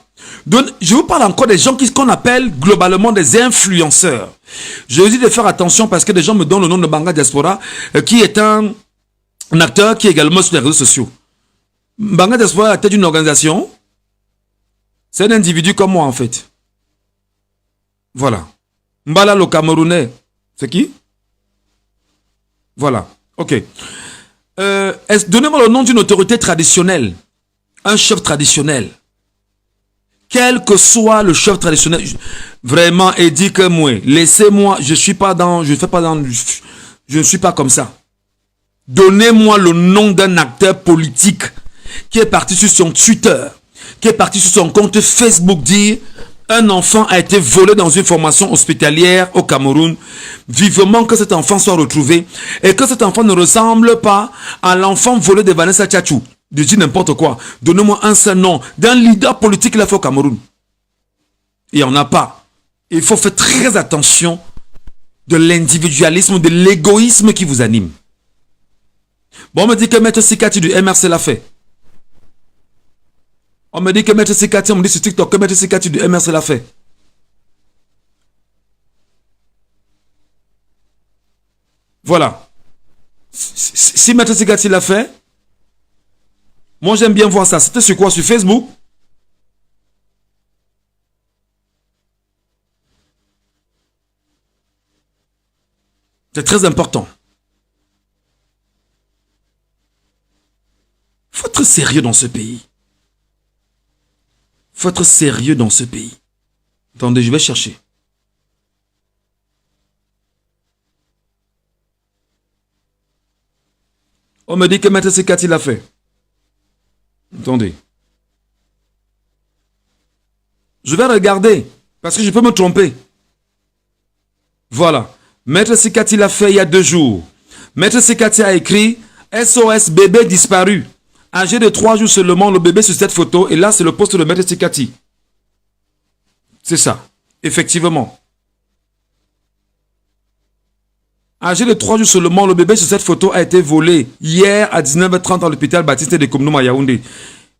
Je vous parle encore des gens qu'on appelle globalement des influenceurs. Je vous dis de faire attention parce que des gens me donnent le nom de Banga Diaspora, qui est un acteur qui est également sur les réseaux sociaux. Banga Diaspora est la tête d'une organisation. C'est un individu comme moi en fait. Voilà. Mbala le Camerounais. C'est qui? Voilà. Ok. Donnez-moi le nom d'une autorité traditionnelle. Un chef traditionnel. Quel que soit le chef traditionnel, vraiment, et dit que moi, laissez-moi, je ne suis pas comme ça. Donnez-moi le nom d'un acteur politique qui est parti sur son Twitter, qui est parti sur son compte Facebook dire un enfant a été volé dans une formation hospitalière au Cameroun. Vivement que cet enfant soit retrouvé et que cet enfant ne ressemble pas à l'enfant volé de Vanessa Tchatchou. Je dis n'importe quoi. Donnez-moi un seul nom d'un leader politique qui l'a fait au Cameroun. Il n'y en a pas. Il faut faire très attention de l'individualisme, de l'égoïsme qui vous anime. Bon, on me dit que Maître Sikati du MRC l'a fait. On me dit que Maître Sikati, on me dit sur TikTok que Maître Sikati du MRC l'a fait. Voilà. Si Maître Sikati l'a fait, moi j'aime bien voir ça. C'était sur quoi? Sur Facebook? C'est très important. Il faut être sérieux dans ce pays. Il faut être sérieux dans ce pays. Attendez, je vais chercher. On me dit que Maître Sikati l'a fait. Attendez. Je vais regarder, parce que je peux me tromper. Voilà. Maître Sikati l'a fait il y a 2 jours. Maître Sikati a écrit SOS bébé disparu. Âgé de 3 jours seulement, le bébé sur cette photo. Et là, c'est le poste de Maître Sikati. C'est ça. Effectivement. Âgé de 3 jours seulement, le bébé sur cette photo a été volé hier à 19h30 à l'hôpital Baptiste de Komnoum à Yaoundé.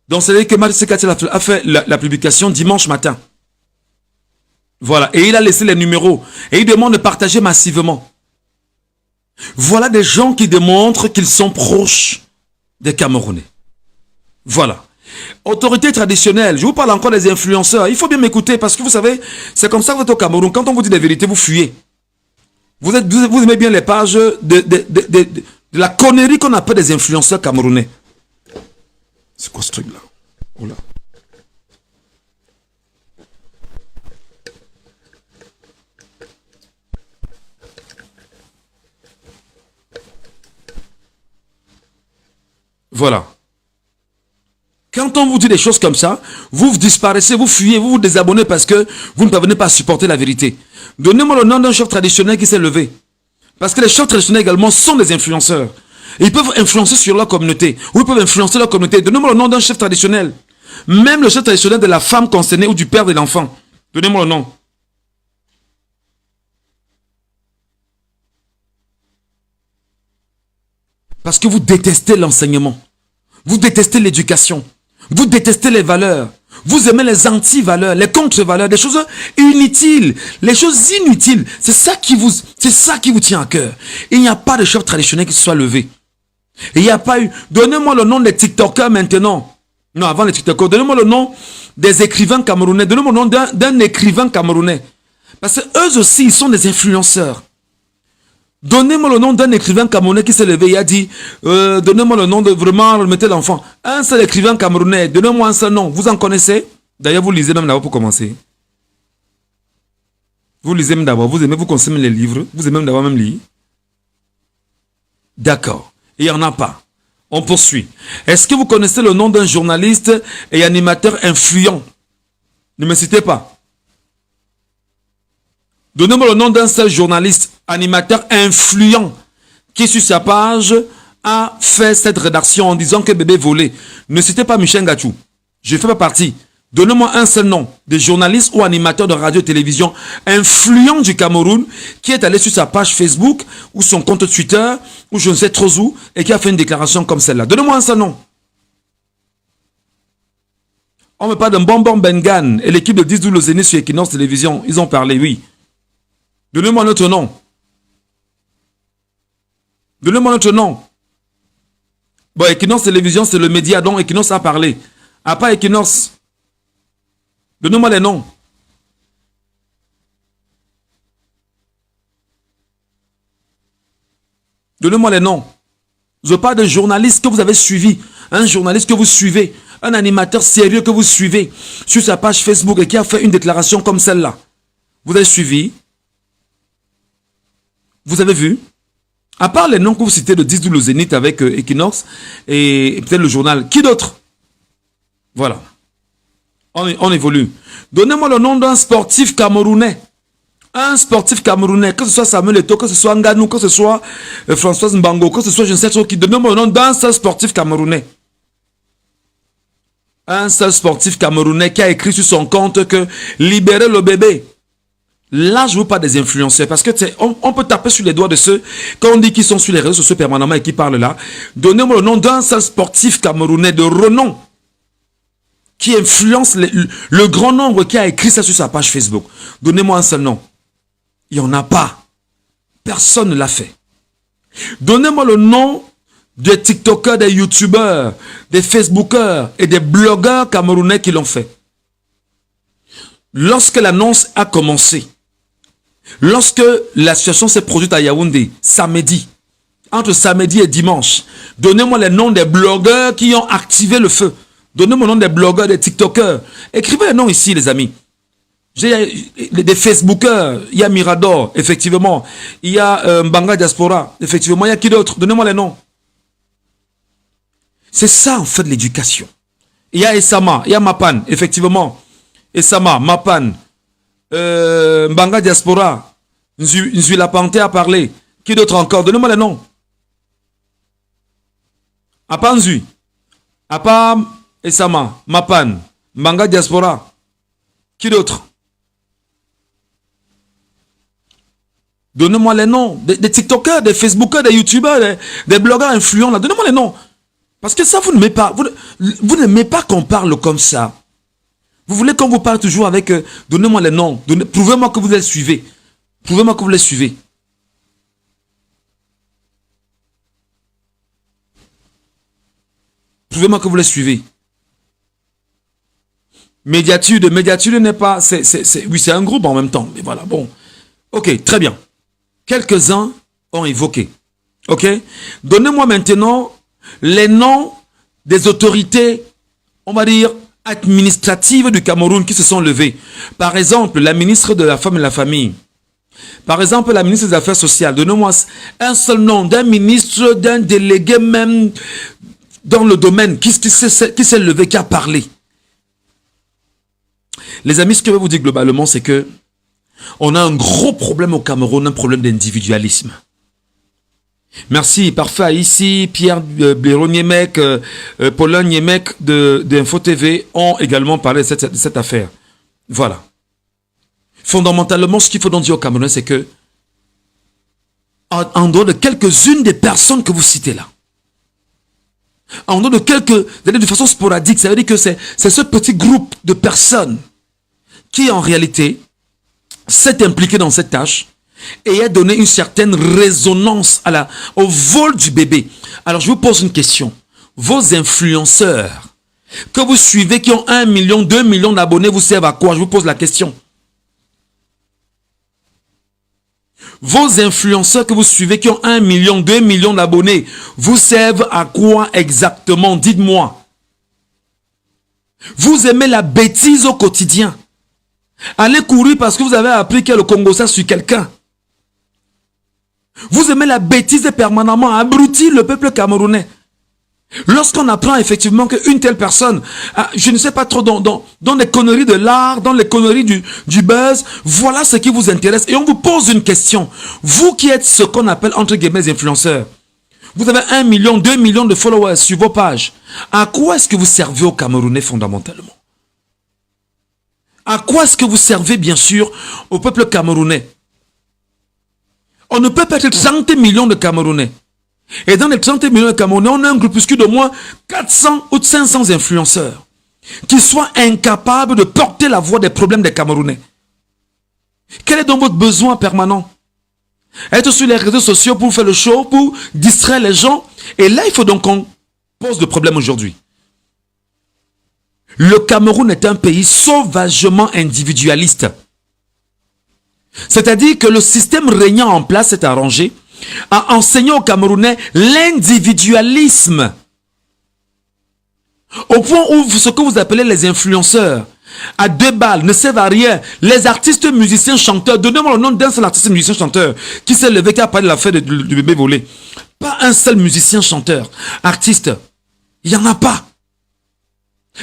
Donc, c'est que Maître Sikati a fait la publication dimanche matin. Voilà. Et il a laissé les numéros. Et il demande de partager massivement. Voilà des gens qui démontrent qu'ils sont proches des Camerounais. Voilà. Autorité traditionnelle. Je vous parle encore des influenceurs. Il faut bien m'écouter parce que vous savez, c'est comme ça que vous êtes au Cameroun. Quand on vous dit des vérités, vous fuyez. Vous aimez bien les pages de la connerie qu'on appelle des influenceurs camerounais. C'est quoi ce truc-là? Oh là. Voilà. Quand on vous dit des choses comme ça, vous disparaissez, vous fuyez, vous vous désabonnez parce que vous ne parvenez pas à supporter la vérité. Donnez-moi le nom d'un chef traditionnel qui s'est levé. Parce que les chefs traditionnels également sont des influenceurs. Et ils peuvent influencer sur leur communauté. Ou ils peuvent influencer leur communauté. Donnez-moi le nom d'un chef traditionnel. Même le chef traditionnel de la femme concernée ou du père de l'enfant. Donnez-moi le nom. Parce que vous détestez l'enseignement. Vous détestez l'éducation. Vous détestez les valeurs. Vous aimez les anti-valeurs, les contre-valeurs, des choses inutiles, les choses inutiles. C'est ça qui vous tient à cœur. Il n'y a pas de chef traditionnel qui se soit levé. Il n'y a pas eu. Donnez-moi le nom des TikTokers maintenant. Non, avant les TikTokers. Donnez-moi le nom des écrivains camerounais. Donnez-moi le nom d'un écrivain camerounais. Parce que eux aussi, ils sont des influenceurs. Donnez-moi le nom d'un écrivain camerounais qui s'est levé et a dit donnez-moi le nom de vraiment remettez l'enfant. Un seul écrivain camerounais, donnez-moi un seul nom. Vous en connaissez? D'ailleurs, vous lisez même d'abord pour commencer. Vous lisez même d'abord, vous aimez, vous consommez les livres, vous aimez même d'abord même lire. D'accord. Il n'y en a pas. On poursuit. Est-ce que vous connaissez le nom d'un journaliste et animateur influent? Ne me citez pas. Donnez-moi le nom d'un seul journaliste, animateur influent, qui sur sa page a fait cette rédaction en disant que bébé volé. Ne citez pas Michel Gachou. Je ne fais pas partie. Donnez-moi un seul nom de journaliste ou animateur de radio-télévision influent du Cameroun qui est allé sur sa page Facebook ou son compte Twitter ou je ne sais trop où et qui a fait une déclaration comme celle-là. Donnez-moi un seul nom. On me parle de Bonbon Bengan et l'équipe de 10-12 le Zénith sur Equinox Télévision. Ils ont parlé, oui. Donnez-moi notre nom. Donnez-moi notre nom. Bon, Equinox Télévision, c'est le média dont Equinox a parlé. À part Equinox, donnez-moi les noms. Donnez-moi les noms. Je parle de journaliste que vous avez suivi. Un journaliste que vous suivez. Un animateur sérieux que vous suivez. Sur sa page Facebook et qui a fait une déclaration comme celle-là. Vous avez suivi. Vous avez vu? À part les noms que vous citez de 10-12 le Zénith avec Equinox et peut-être le journal. Qui d'autre? Voilà. On évolue. Donnez-moi le nom d'un sportif camerounais. Un sportif camerounais. Que ce soit Samuel Eto'o, que ce soit Nganou, que ce soit Françoise Mbango, que ce soit je ne sais trop qui. Donnez-moi le nom d'un seul sportif camerounais. Un seul sportif camerounais qui a écrit sur son compte que libérez le bébé. Là, je ne veux pas des influenceurs parce que on peut taper sur les doigts de ceux, quand on dit qu'ils sont sur les réseaux sociaux permanemment et qui parlent là, donnez-moi le nom d'un seul sportif camerounais de renom qui influence le grand nombre qui a écrit ça sur sa page Facebook. Donnez-moi un seul nom. Il n'y en a pas. Personne ne l'a fait. Donnez-moi le nom des TikTokers, des YouTubeurs, des Facebookers et des blogueurs camerounais qui l'ont fait. Lorsque l'annonce a commencé, lorsque la situation s'est produite à Yaoundé, samedi, entre samedi et dimanche, donnez-moi les noms des blogueurs qui ont activé le feu. Donnez-moi le nom des blogueurs, des TikTokers. Écrivez les noms ici, les amis. J'ai des Facebookers, il y a Mirador, effectivement. Il y a Mbanga Diaspora, effectivement. Il y a qui d'autre? Donnez-moi les noms. C'est ça, en fait, l'éducation. Il y a Esama, il y a Mapan, effectivement. Esama, Mapan, Mbanga Diaspora, Nzui La Panthère a parlé. Qui d'autre encore? Donnez-moi les noms. Apa Nzui, Apa Esama, Mapan, Mbanga Diaspora. Qui d'autre? Donnez-moi les noms. Des TikTokers, des Facebookers, des YouTubers, des blogueurs influents. Donnez-moi les noms. Parce que ça, vous n'aimez pas. Vous n'aimez pas qu'on parle comme ça. Vous voulez qu'on vous parle toujours avec... donnez-moi les noms. Prouvez-moi que vous les suivez. Prouvez-moi que vous les suivez. Prouvez-moi que vous les suivez. Médiatude n'est pas... oui, c'est un groupe en même temps. Mais voilà, bon. Ok, très bien. Quelques-uns ont évoqué. Ok? Donnez-moi maintenant les noms des autorités, on va dire, administratives du Cameroun qui se sont levées. Par exemple, la ministre de la Femme et de la Famille. Par exemple, la ministre des Affaires sociales. Donnez-moi un seul nom d'un ministre, d'un délégué même dans le domaine qui s'est levé, qui a parlé. Les amis, ce que je vais vous dire globalement, c'est que on a un gros problème au Cameroun, un problème d'individualisme. Merci, parfait. Ici, Pierre Blaireau Niemek, Paulin Niemek d'Info TV ont également parlé de cette affaire. Voilà. Fondamentalement, ce qu'il faut donc dire au Cameroun, c'est que, en dehors de quelques-unes des personnes que vous citez là, en dehors de façon sporadique, ça veut dire que c'est ce petit groupe de personnes qui, en réalité, s'est impliqué dans cette tâche et a donné une certaine résonance au vol du bébé. Alors, je vous pose une question. Vos influenceurs que vous suivez, qui ont 1 million, 2 millions d'abonnés, vous servent à quoi? Je vous pose la question. Vos influenceurs que vous suivez, qui ont 1 million, 2 millions d'abonnés, vous servent à quoi exactement? Dites-moi. Vous aimez la bêtise au quotidien. Allez courir parce que vous avez appris que le Congo ça sur quelqu'un. Vous aimez la bêtise permanemment, abrutir le peuple camerounais. Lorsqu'on apprend effectivement qu'une telle personne, je ne sais pas trop, dans les conneries de l'art, dans les conneries du buzz, voilà ce qui vous intéresse. Et on vous pose une question. Vous qui êtes ce qu'on appelle entre guillemets influenceurs, vous avez 1 million, 2 millions de followers sur vos pages. À quoi est-ce que vous servez aux Camerounais fondamentalement? À quoi est-ce que vous servez, bien sûr, au peuple camerounais? On ne peut pas être 30 millions de Camerounais. Et dans les 30 millions de Camerounais, on a un groupuscule de moins 400 ou 500 influenceurs qui soient incapables de porter la voix des problèmes des Camerounais. Quel est donc votre besoin permanent? Être sur les réseaux sociaux pour faire le show, pour distraire les gens. Et là, il faut donc qu'on pose le problème aujourd'hui. Le Cameroun est un pays sauvagement individualiste. C'est-à-dire que le système régnant en place s'est arrangé à enseigner aux Camerounais l'individualisme. Au point où ce que vous appelez les influenceurs, à 2 balles, ne servent à rien. Les artistes, musiciens, chanteurs, donnez-moi le nom d'un seul artiste, musicien, chanteur qui s'est levé, qui a parlé de l'affaire du bébé volé. Pas un seul musicien, chanteur, artiste. Il n'y en a pas.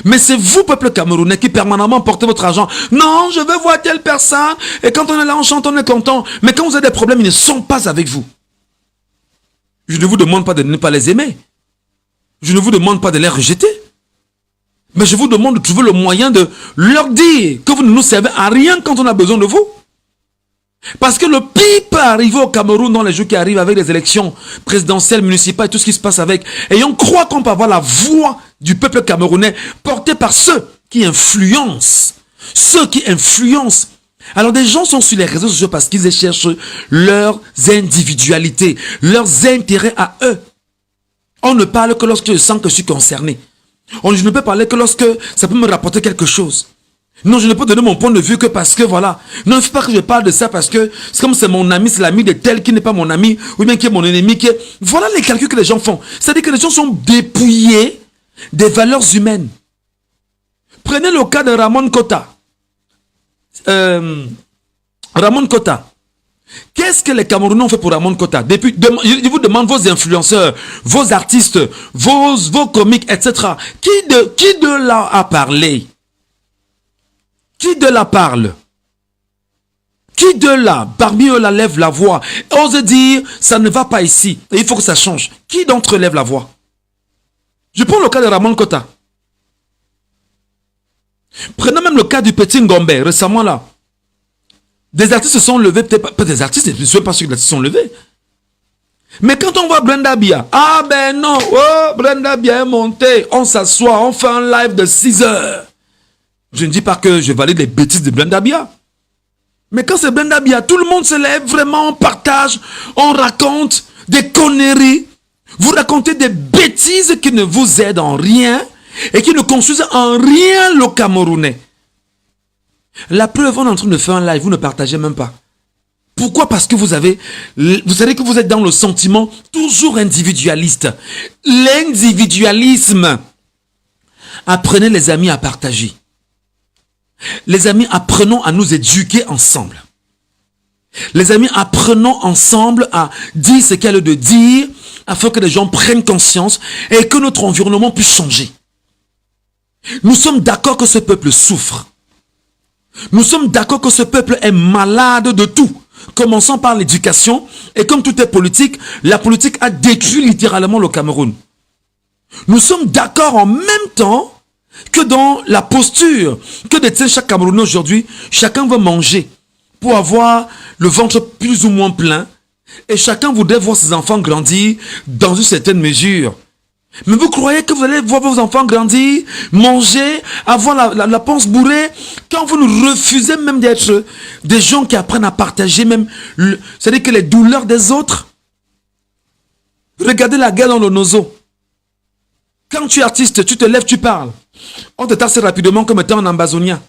Mais c'est vous, peuple camerounais, qui permanemment portez votre argent. Non, je veux voir telle personne. Et quand on est là, on chante, on est content. Mais quand vous avez des problèmes, ils ne sont pas avec vous. Je ne vous demande pas de ne pas les aimer. Je ne vous demande pas de les rejeter. Mais je vous demande de trouver le moyen de leur dire que vous ne nous servez à rien quand on a besoin de vous. Parce que le pire peut arriver au Cameroun dans les jours qui arrivent avec les élections présidentielles, municipales et tout ce qui se passe avec. Et on croit qu'on peut avoir la voix du peuple camerounais portée par ceux qui influencent. Ceux qui influencent. Alors des gens sont sur les réseaux sociaux parce qu'ils cherchent leurs individualités, leurs intérêts à eux. On ne parle que lorsque je sens que je suis concerné. Je ne peux parler que lorsque ça peut me rapporter quelque chose. Non, je ne peux donner mon point de vue que parce que voilà. Non, il ne faut pas que je parle de ça parce que c'est comme c'est mon ami, c'est l'ami de tel qui n'est pas mon ami, ou bien qui est mon ennemi. Voilà les calculs que les gens font. C'est-à-dire que les gens sont dépouillés des valeurs humaines. Prenez le cas de Ramon Kota. Ramon Kota. Qu'est-ce que les Camerounais ont fait pour Ramon Kota? Je vous demande vos influenceurs, vos artistes, vos comiques, etc. Qui de là a parlé? Qui de là parle? Qui de là, parmi eux, là, lève la voix, ose dire, ça ne va pas ici, il faut que ça change. Qui d'entre eux lève la voix? Je prends le cas de Ramon Kota. Prenons même le cas du petit Ngombe, récemment là. Des artistes se sont levés, peut-être pas des artistes, je ne suis pas sûr que les artistes se sont levés. Mais quand on voit Brenda Bia, ah ben non, oh, Brenda Bia est montée, on s'assoit, on fait un live de 6 heures. Je ne dis pas que je valide les bêtises de Brenda Bia. Mais quand c'est Brenda Bia, tout le monde se lève vraiment, on partage, on raconte des conneries. Vous racontez des bêtises qui ne vous aident en rien et qui ne construisent en rien le Camerounais. La preuve, on est en train de faire un live, vous ne partagez même pas. Pourquoi? Parce que vous savez que vous êtes dans le sentiment toujours individualiste. L'individualisme. Apprenez les amis à partager. Les amis, apprenons à nous éduquer ensemble. Les amis, apprenons ensemble à dire ce qu'il y a de dire afin que les gens prennent conscience et que notre environnement puisse changer. Nous sommes d'accord que ce peuple souffre. Nous sommes d'accord que ce peuple est malade de tout. Commençons par l'éducation. Et comme tout est politique, la politique a détruit littéralement le Cameroun. Nous sommes d'accord en même temps que dans la posture que détient chaque Camerounais aujourd'hui, chacun veut manger pour avoir le ventre plus ou moins plein. Et chacun voudrait voir ses enfants grandir dans une certaine mesure. Mais vous croyez que vous allez voir vos enfants grandir, manger, avoir la panse bourrée, quand vous nous refusez même d'être des gens qui apprennent à partager même, c'est-à-dire que les douleurs des autres. Regardez la guerre dans le Nozo. Quand tu es artiste, tu te lèves, tu parles. On te taxe rapidement comme étant un ambazonien.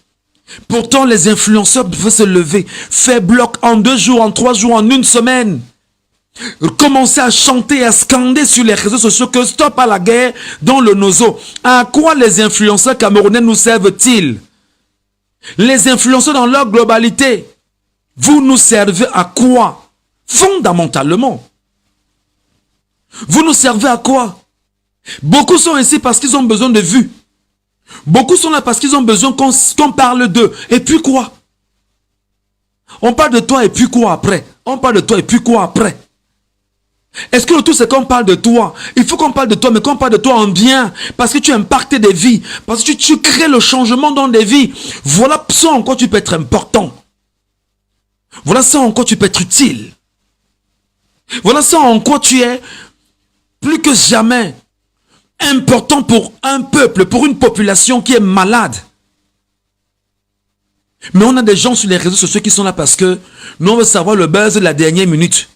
Pourtant, les influenceurs peuvent se lever, faire bloc en 2 jours, en 3 jours, en 1 semaine. Commencer à chanter, à scander sur les réseaux sociaux que stop à la guerre dans le Nozo. À quoi les influenceurs camerounais nous servent-ils? Les influenceurs dans leur globalité, vous nous servez à quoi? Fondamentalement. Vous nous servez à quoi? Beaucoup sont ici parce qu'ils ont besoin de vues. Beaucoup sont là parce qu'ils ont besoin qu'on parle d'eux. Et puis quoi? On parle de toi et puis quoi après? On parle de toi et puis quoi après? Est-ce que le tout c'est qu'on parle de toi? Il faut qu'on parle de toi, mais qu'on parle de toi en bien. Parce que tu impactes des vies. Parce que tu crées le changement dans des vies. Voilà ça en quoi tu peux être important. Voilà ça en quoi tu peux être utile. Voilà ça en quoi tu es plus que jamais important pour un peuple, pour une population qui est malade. Mais on a des gens sur les réseaux sociaux qui sont là parce que nous on veut savoir le buzz de la dernière minute.